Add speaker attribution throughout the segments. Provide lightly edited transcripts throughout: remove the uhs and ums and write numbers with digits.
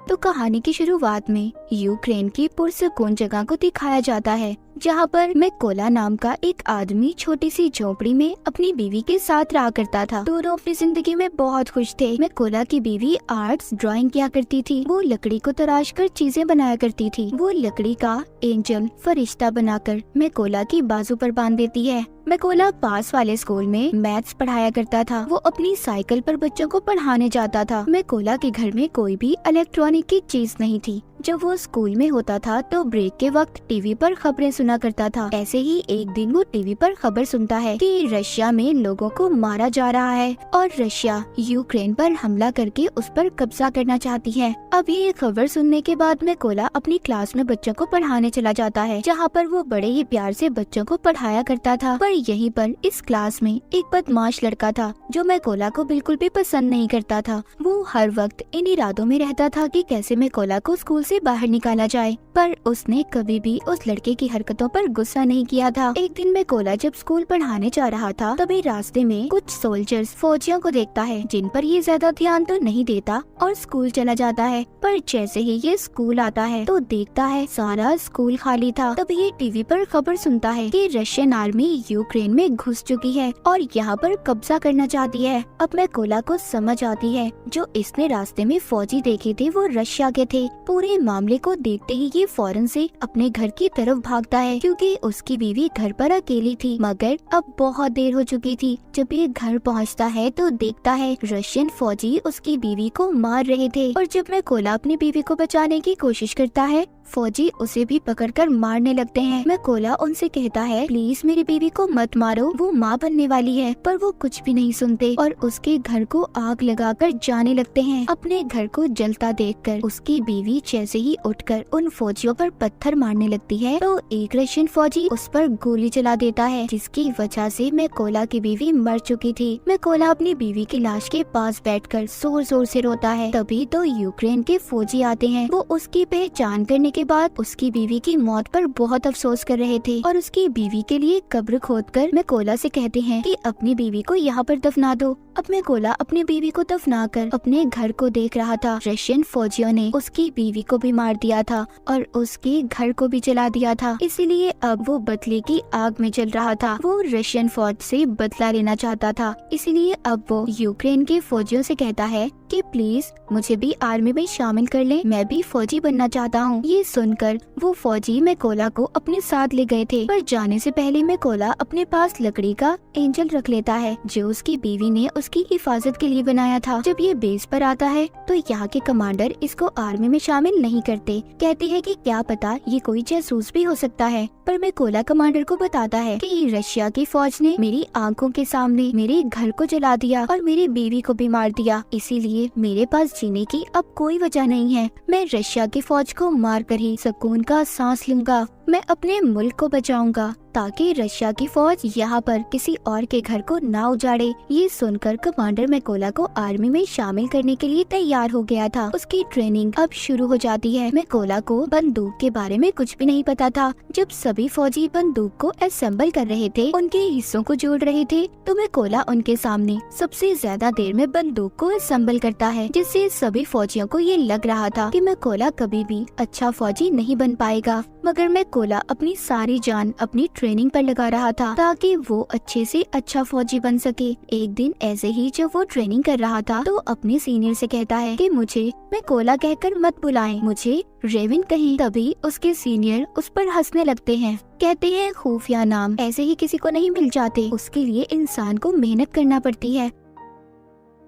Speaker 1: तो कहानी की शुरुआत में यूक्रेन की पुरसकून जगह को दिखाया जाता है, जहाँ पर मैकोला नाम का एक आदमी छोटी सी झोपड़ी में अपनी बीवी के साथ रहा करता था। दोनों अपनी जिंदगी में बहुत खुश थे। मैकोला की बीवी आर्ट्स ड्राइंग किया करती थी। वो लकड़ी को तराश कर चीजें बनाया करती थी। वो लकड़ी का एंजल फरिश्ता बनाकर मैकोला की बाजू पर बांध देती है। मैकोला पास वाले स्कूल में मैथ्स पढ़ाया करता था। वो अपनी साइकिल पर बच्चों को पढ़ाने जाता था। मैकोला के घर में कोई भी इलेक्ट्रॉनिक की चीज नहीं थी। जब वो स्कूल में होता था तो ब्रेक के वक्त टीवी पर खबरें सुना करता था। ऐसे ही एक दिन वो टीवी पर खबर सुनता है कि रशिया में लोगों को मारा जा रहा है और रशिया यूक्रेन पर हमला करके उस पर कब्जा करना चाहती है। अब ये खबर सुनने के बाद मैकोला अपनी क्लास में बच्चों को पढ़ाने चला जाता है, जहाँ पर वो बड़े ही प्यार से बच्चों को पढ़ाया करता था। पर यहीं पर इस क्लास में एक बदमाश लड़का था जो मैकोला को बिल्कुल भी पसंद नहीं करता था। वो हर वक्त इन इरादों में रहता था कि कैसे मैकोला को स्कूल से बाहर निकाला जाए, पर उसने कभी भी उस लड़के की हरकतों पर गुस्सा नहीं किया था। एक दिन मैकोला जब स्कूल पढ़ाने जा रहा था, तभी रास्ते में कुछ सोल्जर्स फौजियों को देखता है, जिन पर ये ज्यादा ध्यान तो नहीं देता और स्कूल चला जाता है। पर जैसे ही ये स्कूल आता है तो देखता है सारा स्कूल खाली था। तभी ये टीवी पर खबर सुनता है कि रशियन आर्मी यूक्रेन में घुस चुकी है और यहाँ पर कब्जा करना चाहती है। अब मैकोला को समझ आती है जो इसने रास्ते में फौजी देखे थे वो रशिया के थे। पूरे मामले को देखते ही ये फौरन से अपने घर की तरफ भागता है, क्योंकि उसकी बीवी घर पर अकेली थी। मगर अब बहुत देर हो चुकी थी। जब ये घर पहुंचता है तो देखता है रशियन फौजी उसकी बीवी को मार रहे थे और जब मैकोला अपनी बीवी को बचाने की कोशिश करता है, फौजी उसे भी पकड़कर मारने लगते हैं। मैकोला उनसे कहता है प्लीज मेरी बीवी को मत मारो, वो माँ बनने वाली है। पर वो कुछ भी नहीं सुनते और उसके घर को आग लगाकर जाने लगते हैं। अपने घर को जलता देखकर उसकी बीवी जैसे ही उठकर उन फौजियों पर पत्थर मारने लगती है तो एक रशियन फौजी उस पर गोली चला देता है, जिसकी वजह से मैकोला की बीवी मर चुकी थी। मैकोला अपनी बीवी की लाश के पास बैठकर जोर जोर से रोता है। तभी तो यूक्रेन के फौजी आते हैं। वो उसकी पहचान करने के बाद उसकी बीवी की मौत पर बहुत अफसोस कर रहे थे और उसकी बीवी के लिए कब्र खोदकर मैकोला से कहते हैं कि अपनी बीवी को यहाँ पर दफना दो। अब मैकोला अपनी बीवी को दफनाकर अपने घर को देख रहा था। रशियन फौजियों ने उसकी बीवी को भी मार दिया था और उसके घर को भी जला दिया था, इसीलिए अब वो बदले की आग में जल रहा था। वो रशियन फौज से बदला लेना चाहता था, इसीलिए अब वो यूक्रेन के फौजियों से कहता है कि प्लीज मुझे भी आर्मी में शामिल कर लें, मैं भी फौजी बनना चाहता हूँ। ये सुनकर वो फौजी मैकोला को अपने साथ ले गए थे, पर जाने से पहले मैकोला अपने पास लकड़ी का एंजल रख लेता है जो उसकी बीवी ने उसकी हिफाजत के लिए बनाया था। जब ये बेस पर आता है तो यहाँ के कमांडर इसको आर्मी में शामिल नहीं करते, कहते हैं कि क्या पता ये कोई जासूस भी हो सकता है। पर मैकोला कमांडर को बताता है कि रशिया की फौज ने मेरी आंखों के सामने मेरे घर को जला दिया और मेरी बीवी को भी मार दिया, इसीलिए मेरे पास जीने की अब कोई वजह नहीं है। मैं रशिया की फौज को मार कर ही सुकून का सांस लूंगा। मैं अपने मुल्क को बचाऊंगा ताकि रशिया की फौज यहाँ पर किसी और के घर को ना उजाड़े। ये सुनकर कमांडर मैकोला को आर्मी में शामिल करने के लिए तैयार हो गया था। उसकी ट्रेनिंग अब शुरू हो जाती है। मैकोला को बंदूक के बारे में कुछ भी नहीं पता था। जब सभी फौजी बंदूक को असेंबल कर रहे थे, उनके हिस्सों को जोड़ रहे थे, तो मैकोला उनके सामने सबसे ज्यादा देर में बंदूक को असेंबल करता है, जिससे सभी फौजियों को ये लग रहा था कि मैकोला कभी भी अच्छा फौजी नहीं बन पाएगा। मगर मैकोला अपनी सारी जान अपनी ट्रेनिंग पर लगा रहा था ताकि वो अच्छे से अच्छा फौजी बन सके। एक दिन ऐसे ही जब वो ट्रेनिंग कर रहा था तो अपने सीनियर से कहता है कि मुझे मैकोला कहकर मत बुलाएं, मुझे रेविन कहें। तभी उसके सीनियर उस पर हंसने लगते हैं, कहते हैं खुफिया नाम ऐसे ही किसी को नहीं मिल जाते, उसके लिए इंसान को मेहनत करना पड़ती है।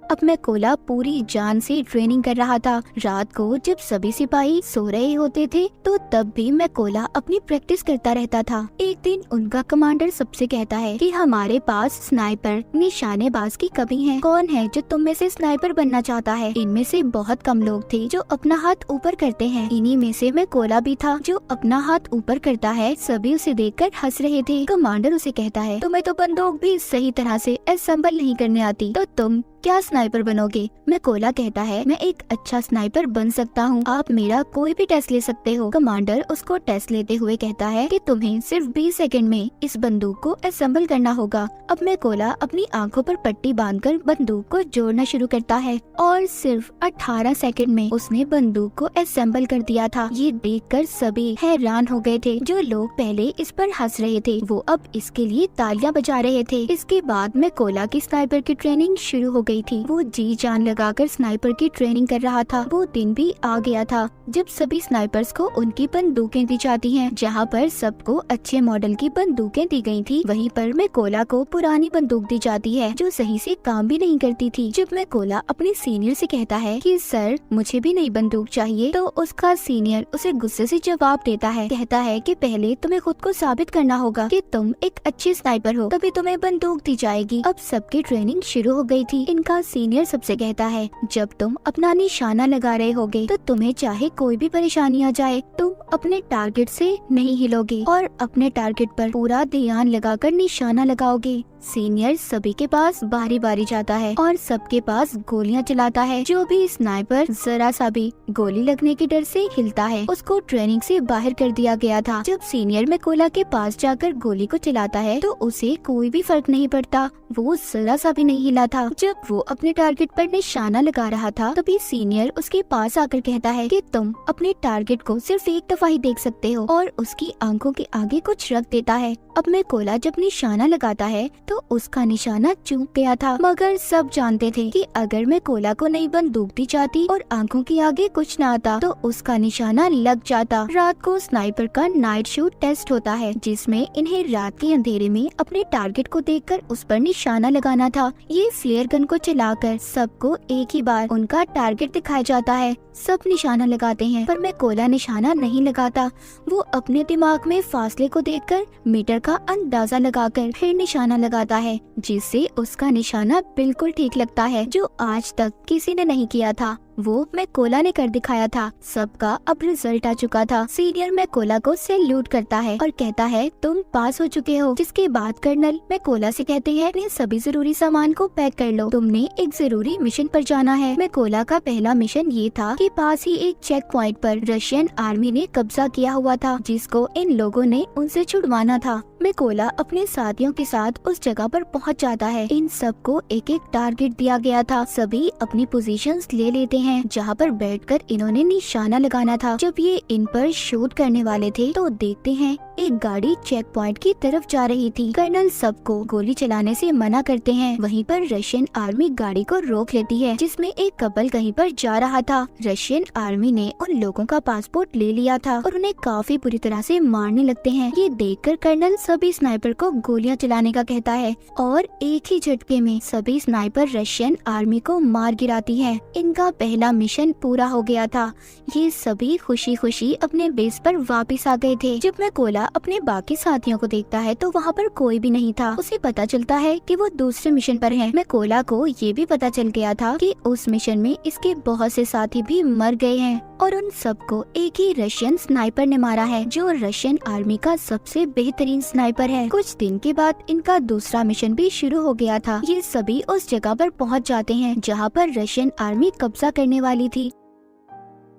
Speaker 1: अब मैकोला पूरी जान से ट्रेनिंग कर रहा था। रात को जब सभी सिपाही सो रहे होते थे तो तब भी मैकोला अपनी प्रैक्टिस करता रहता था। एक दिन उनका कमांडर सबसे कहता है कि हमारे पास स्नाइपर निशानेबाज की कमी है, कौन है जो तुम में से स्नाइपर बनना चाहता है? इनमें से बहुत कम लोग थे जो अपना हाथ ऊपर करते हैं। इन्हीं में से मैकोला भी था जो अपना हाथ ऊपर करता है। सभी उसे देखकर हंस रहे थे। कमांडर उसे कहता है तुम्हें तो बंदूक भी सही तरह से असेंबल नहीं करने आती, तो तुम क्या स्नाइपर बनोगे? मैकोला कहता है, मैं एक अच्छा स्नाइपर बन सकता हूँ, आप मेरा कोई भी टेस्ट ले सकते हो। कमांडर उसको टेस्ट लेते हुए कहता है कि तुम्हें सिर्फ 20 सेकंड में इस बंदूक को असेंबल करना होगा। अब मैकोला अपनी आंखों पर पट्टी बांधकर बंदूक को जोड़ना शुरू करता है और सिर्फ 18 सेकंड में उसने बंदूक को असेंबल कर दिया था। ये देखकर सभी हैरान हो गए थे। जो लोग पहले इस पर हंस रहे थे वो अब इसके लिए तालियां बजा रहे थे। इसके बाद मैकोला की स्नाइपर की ट्रेनिंग शुरू हो गई थी। वो जी जान लगाकर स्नाइपर की ट्रेनिंग कर रहा था। वो दिन भी आ गया था जब सभी स्नाइपर्स को उनकी बंदूकें दी जाती हैं। जहाँ पर सबको अच्छे मॉडल की बंदूकें दी गई थी, वहीं पर मैकोला को पुरानी बंदूक दी जाती है जो सही से काम भी नहीं करती थी। जब मैकोला अपने सीनियर से कहता है कि सर मुझे भी नई बंदूक चाहिए, तो उसका सीनियर उसे गुस्से से जवाब देता है। कहता है कि पहले तुम्हें खुद को साबित करना होगा कि तुम एक अच्छे स्नाइपर हो, तभी तुम्हें बंदूक दी जाएगी। अब सबकी ट्रेनिंग शुरू हो गई थी। इनका सीनियर सबसे कहता है, जब तुम अपना निशाना लगा रहे होगे तो तुम्हें चाहे कोई भी परेशानी आ जाए, तुम अपने टारगेट से नहीं हिलोगे और अपने टारगेट पर पूरा ध्यान लगाकर निशाना लगाओगे। सीनियर सभी के पास बारी बारी जाता है और सबके पास गोलियां चलाता है। जो भी स्नाइपर जरा सा भी गोली लगने के डर से हिलता है उसको ट्रेनिंग से बाहर कर दिया गया था। जब सीनियर मैकोला के पास जाकर गोली को चलाता है तो उसे कोई भी फर्क नहीं पड़ता, वो जरा सा भी नहीं हिला था। जब वो अपने टारगेट पर निशाना लगा रहा था तभी सीनियर उसके पास आकर कहता है कि तुम अपने टारगेट को सिर्फ एक दफा ही देख सकते हो, और उसकी आंखों के आगे कुछ रख देता है। अब मैकोला जब निशाना लगाता है तो उसका निशाना चूक गया था, मगर सब जानते थे कि अगर मैकोला को नई बंदूक दी जाती और आंखों के आगे कुछ न आता तो उसका निशाना लग जाता। रात को स्नाइपर का नाइट शूट टेस्ट होता है जिसमें इन्हें रात के अंधेरे में अपने टारगेट को देखकर उस पर निशाना लगाना था। ये फ्लेयर गन को चलाकर सबको एक ही बार उनका टारगेट दिखाया जाता है। सब निशाना लगाते हैं पर मैकोला निशाना नहीं लगाता। वो अपने दिमाग में फासले को देखकर मीटर का अंदाजा लगाकर फिर निशाना लगाता है, जिससे उसका निशाना बिल्कुल ठीक लगता है, जो आज तक किसी ने नहीं किया था। वो मैकोला ने कर दिखाया था। सबका अब रिजल्ट आ चुका था। सीनियर मैकोला को सैल्यूट करता है और कहता है तुम पास हो चुके हो। जिसके बाद कर्नल मैकोला से कहते हैं अपने सभी जरूरी सामान को पैक कर लो, तुमने एक जरूरी मिशन पर जाना है। मैकोला का पहला मिशन ये था कि पास ही एक चेक पॉइंट पर रशियन आर्मी ने कब्जा किया हुआ था, जिसको इन लोगों ने उनसे छुड़वाना था। मैकोला अपने साथियों के साथ उस जगह पर पहुंच जाता है। इन सबको एक एक टारगेट दिया गया था। सभी अपनी पोजीशंस ले लेते हैं जहां पर बैठकर इन्होंने निशाना लगाना था। जब ये इन पर शूट करने वाले थे तो देखते हैं एक गाड़ी चेक पॉइंट की तरफ जा रही थी। कर्नल सबको गोली चलाने से मना करते हैं। वहीं पर रशियन आर्मी गाड़ी को रोक लेती है जिसमें एक कपल कहीं पर जा रहा था। रशियन आर्मी ने उन लोगों का पासपोर्ट ले लिया था और उन्हें काफी बुरी तरह से मारने लगते हैं। ये देखकर कर्नल सभी स्नाइपर को गोलियां चलाने का कहता है और एक ही झटके में सभी स्नाइपर रशियन आर्मी को मार गिराती है। इनका पहला मिशन पूरा हो गया था। ये सभी खुशी खुशी अपने बेस पर वापस आ गए थे। जब मैकोला अपने बाकी साथियों को देखता है तो वहाँ पर कोई भी नहीं था। उसे पता चलता है कि वो दूसरे मिशन पर है। मैकोला को ये भी पता चल गया था कि उस मिशन में इसके बहुत से साथी भी मर गए हैं और उन सबको एक ही रशियन स्नाइपर ने मारा है, जो रशियन आर्मी का सबसे बेहतरीन स्नाइपर है। कुछ दिन के बाद इनका दूसरा मिशन भी शुरू हो गया था। ये सभी उस जगह पर पहुंच जाते हैं जहां पर रशियन आर्मी कब्जा करने वाली थी।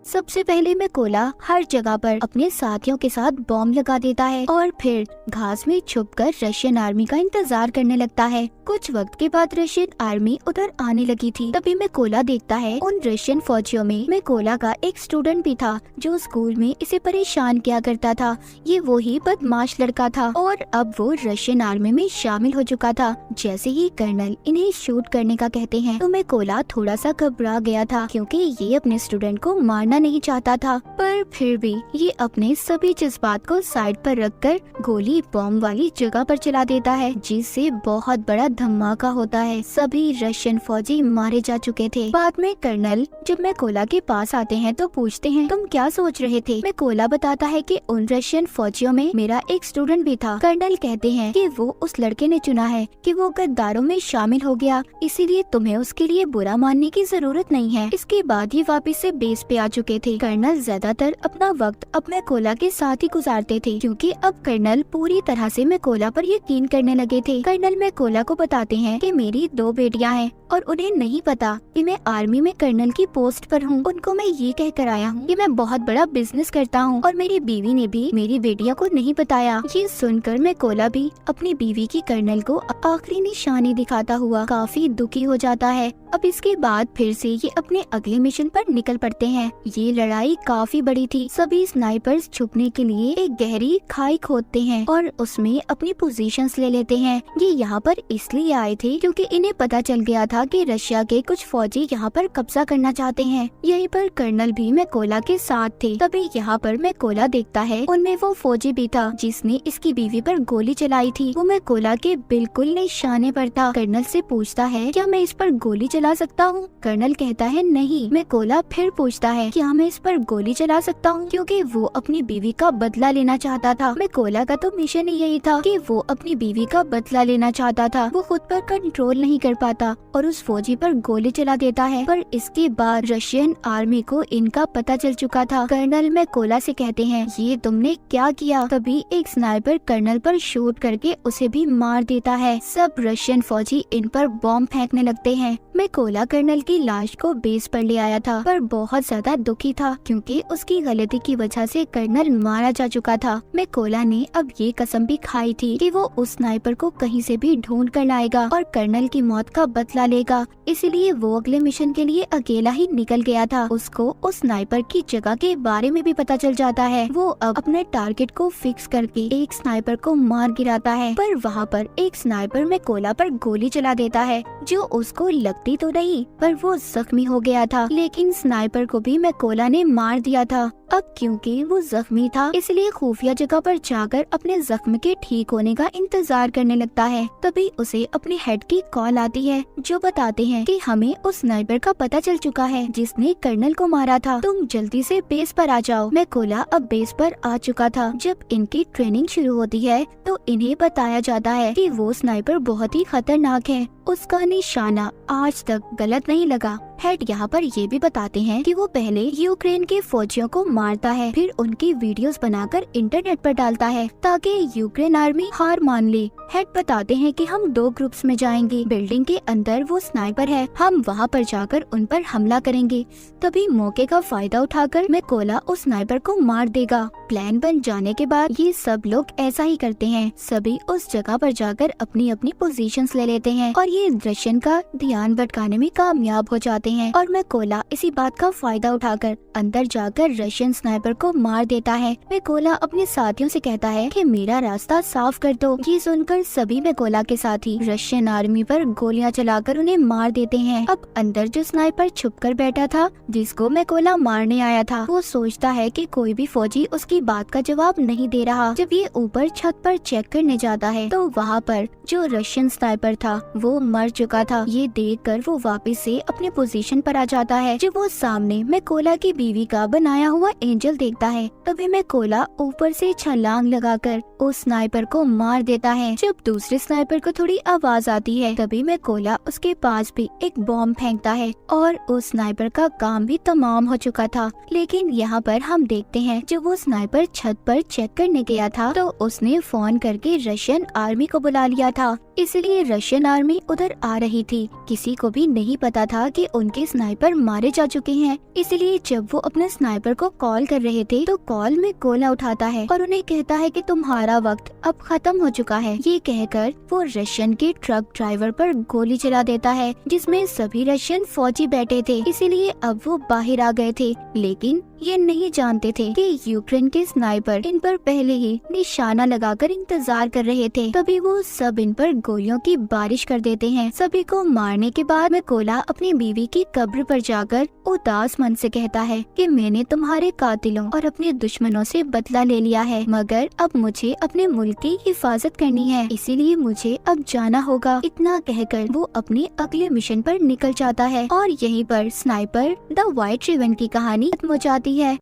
Speaker 1: सबसे पहले मैकोला हर जगह पर अपने साथियों के साथ बॉम्ब लगा देता है और फिर घास में छुपकर रशियन आर्मी का इंतजार करने लगता है। कुछ वक्त के बाद रशियन आर्मी उधर आने लगी थी। तभी मैकोला देखता है उन रशियन फौजियों में मैकोला का एक स्टूडेंट भी था जो स्कूल में इसे परेशान किया करता था। ये वो ही बदमाश लड़का था और अब वो रशियन आर्मी में शामिल हो चुका था। जैसे ही कर्नल इन्हें शूट करने का कहते हैं तो मैकोला थोड़ा सा घबरा गया था, क्योंकि ये अपने स्टूडेंट को मारना नहीं चाहता था, पर फिर भी ये अपने सभी जज्बात को साइड पर रखकर गोली बॉम्ब वाली जगह पर चला देता है, जिससे बहुत बड़ा धमाका होता है। सभी रशियन फौजी मारे जा चुके थे। बाद में कर्नल जब मैकोला के पास आते हैं तो पूछते हैं तुम क्या सोच रहे थे। मैकोला बताता है कि उन रशियन फौजियों में मेरा एक स्टूडेंट भी था। कर्नल कहते हैं कि वो उस लड़के ने चुना है कि वो गद्दारों में शामिल हो गया, इसीलिए तुम्हें उसके लिए बुरा मानने की जरूरत नहीं है। इसके बाद ये वापस से बेस पे आ चुके चुके थे। कर्नल ज्यादातर अपना वक्त अब मैकोला के साथ ही गुजारते थे, क्योंकि अब कर्नल पूरी तरह से मैकोला पर यकीन करने लगे थे। कर्नल मैकोला को बताते हैं कि मेरी 2 बेटियां हैं और उन्हें नहीं पता कि मैं आर्मी में कर्नल की पोस्ट पर हूँ। उनको मैं ये कह कर आया हूँ कि मैं बहुत बड़ा बिजनेस करता हूँ और मेरी बीवी ने भी मेरी बेटियों को नहीं बताया। ये सुनकर मैकोला भी अपनी बीवी की कर्नल को आखिरी निशानी दिखाता हुआ काफी दुखी हो जाता है। अब इसके बाद फिर से ये अपने अगले मिशन पर निकल पड़ते हैं। ये लड़ाई काफी बड़ी थी। सभी स्नाइपर्स छुपने के लिए एक गहरी खाई खोदते हैं और उसमें अपनी पोजीशंस ले लेते हैं। ये यहाँ पर इसलिए आए थे क्योंकि इन्हें पता चल गया था कि रशिया के कुछ फौजी यहाँ पर कब्जा करना चाहते हैं। यहीं पर कर्नल भी मैकोला के साथ थे। तभी यहाँ पर मैकोला देखता है उनमें वो फौजी भी था जिसने इसकी बीवी पर गोली चलाई थी। वो मैकोला के बिल्कुल निशाने पर था। कर्नल से पूछता है क्या मैं इस पर गोली चला सकता हूँ? कर्नल कहता है नहीं। मैकोला फिर पूछता है क्या मैं इस पर गोली चला सकता हूँ, क्योंकि वो अपनी बीवी का बदला लेना चाहता था। मैकोला का तो मिशन ही यही था कि वो अपनी बीवी का बदला लेना चाहता था। वो खुद पर कंट्रोल नहीं कर पाता और उस फौजी पर गोली चला देता है। पर इसके बाद रशियन आर्मी को इनका पता चल चुका था। कर्नल मैकोला से कहते हैं ये तुमने क्या किया? तभी एक स्नाइपर कर्नल पर शूट करके उसे भी मार देता है। सब रशियन फौजी इन पर बॉम्ब फेंकने लगते हैं। मैकोला कर्नल की लाश को बेस पर ले आया था, पर बहुत ज्यादा दुखी था क्योंकि उसकी गलती की वजह से कर्नल मारा जा चुका था। मैकोला ने अब ये कसम भी खाई थी कि वो उस स्नाइपर को कहीं से भी ढूंढ कर लाएगा और कर्नल की मौत का बदला लेगा। इसलिए वो अगले मिशन के लिए अकेला ही निकल गया था। उसको उस स्नाइपर की जगह के बारे में भी पता चल जाता है। वो अब अपने टारगेट को फिक्स करके एक स्नाइपर को मार गिराता है, पर वहाँ पर एक स्नाइपर मैकोला पर गोली चला देता है जो उसको लगती तो नहीं, पर वो जख्मी हो गया था। लेकिन स्नाइपर को भी मैकोला ने मार दिया था। अब क्योंकि वो जख्मी था इसलिए खुफिया जगह पर जाकर अपने जख्म के ठीक होने का इंतजार करने लगता है। तभी उसे अपने हेड की कॉल आती है जो बताते हैं कि हमें उस स्नाइपर का पता चल चुका है जिसने कर्नल को मारा था। तुम जल्दी से बेस पर आ जाओ। मैकोला अब बेस पर आ चुका था। जब इनकी ट्रेनिंग शुरू होती है तो इन्हें बताया जाता है कि वो स्नाइपर बहुत ही खतरनाक है। उसका निशाना आज तक गलत नहीं लगा। हेड यहाँ पर ये भी बताते हैं कि वो पहले यूक्रेन के फौजियों को मारता है, फिर उनकी वीडियोस बनाकर इंटरनेट पर डालता है ताकि यूक्रेन आर्मी हार मान ले। हेड बताते हैं कि हम 2 ग्रुप्स में जाएंगे। बिल्डिंग के अंदर वो स्नाइपर है, हम वहाँ पर जाकर उन पर हमला करेंगे। तभी मौके का फायदा उठाकर मैकोला उस स्नाइपर को मार देगा। प्लान बन जाने के बाद ये सब लोग ऐसा ही करते हैं। सभी उस जगह पर जाकर अपनी अपनी पोजीशंस ले लेते हैं और ये रशियन का ध्यान भटकाने में कामयाब हो जाते हैं। और मैकोला इसी बात का फायदा उठाकर अंदर जाकर रशियन स्नाइपर को मार देता है। मैकोला अपने साथियों से कहता है कि मेरा रास्ता साफ कर दो। ये सुनकर सभी मैकोला के साथी रशियन आर्मी पर गोलियां चलाकर उन्हें मार देते हैं। अब अंदर जो स्नाइपर छुपकर बैठा था जिसको मैकोला मारने आया था, वो सोचता है कि कोई भी फौजी उसकी बात का जवाब नहीं दे रहा। जब ये ऊपर छत पर चेक करने जाता है तो वहाँ पर जो रशियन स्नाइपर था वो मर चुका था। ये देखकर वो वापस से अपने पोजीशन पर आ जाता है। जब वो सामने मैकोला की बीवी का बनाया हुआ एंजल देखता है तभी मैकोला ऊपर से छलांग लगाकर उस स्नाइपर को मार देता है। जब दूसरे स्नाइपर को थोड़ी आवाज आती है तभी मैकोला उसके पास भी एक बॉम्ब फेंकता है और उस स्नाइपर का काम भी तमाम हो चुका था। लेकिन यहाँ पर हम देखते हैं जब वो स्नाइपर छत पर चेक करने गया था तो उसने फोन करके रशियन आर्मी को बुला लिया था, इसलिए रशियन आर्मी उधर आ रही थी। किसी को भी नहीं पता था कि उनके स्नाइपर मारे जा चुके हैं। इसलिए जब वो अपने स्नाइपर को कॉल कर रहे थे तो कॉल में मैकोला उठाता है और उन्हें कहता है कि तुम्हारा वक्त अब खत्म हो चुका है। ये कहकर वो रशियन के ट्रक ड्राइवर पर गोली चला देता है जिसमें सभी रशियन फौजी बैठे थे। इसीलिए अब वो बाहर आ गए थे, लेकिन ये नहीं जानते थे कि यूक्रेन के स्नाइपर इन पर पहले ही निशाना लगाकर इंतजार कर रहे थे। तभी वो सब इन पर गोलियों की बारिश कर देते हैं। सभी को मारने के बाद मैकोला अपनी बीवी की कब्र पर जाकर उदास मन से कहता है कि मैंने तुम्हारे कातिलों और अपने दुश्मनों से बदला ले लिया है, मगर अब मुझे अपने मुल्क की हिफाजत करनी है, इसीलिए मुझे अब जाना होगा। इतना कहकर वो अपने अगले मिशन पर निकल जाता है और यहीं पर स्नाइपर द व्हाइट रिबन की कहानी खत्म हो जाती है।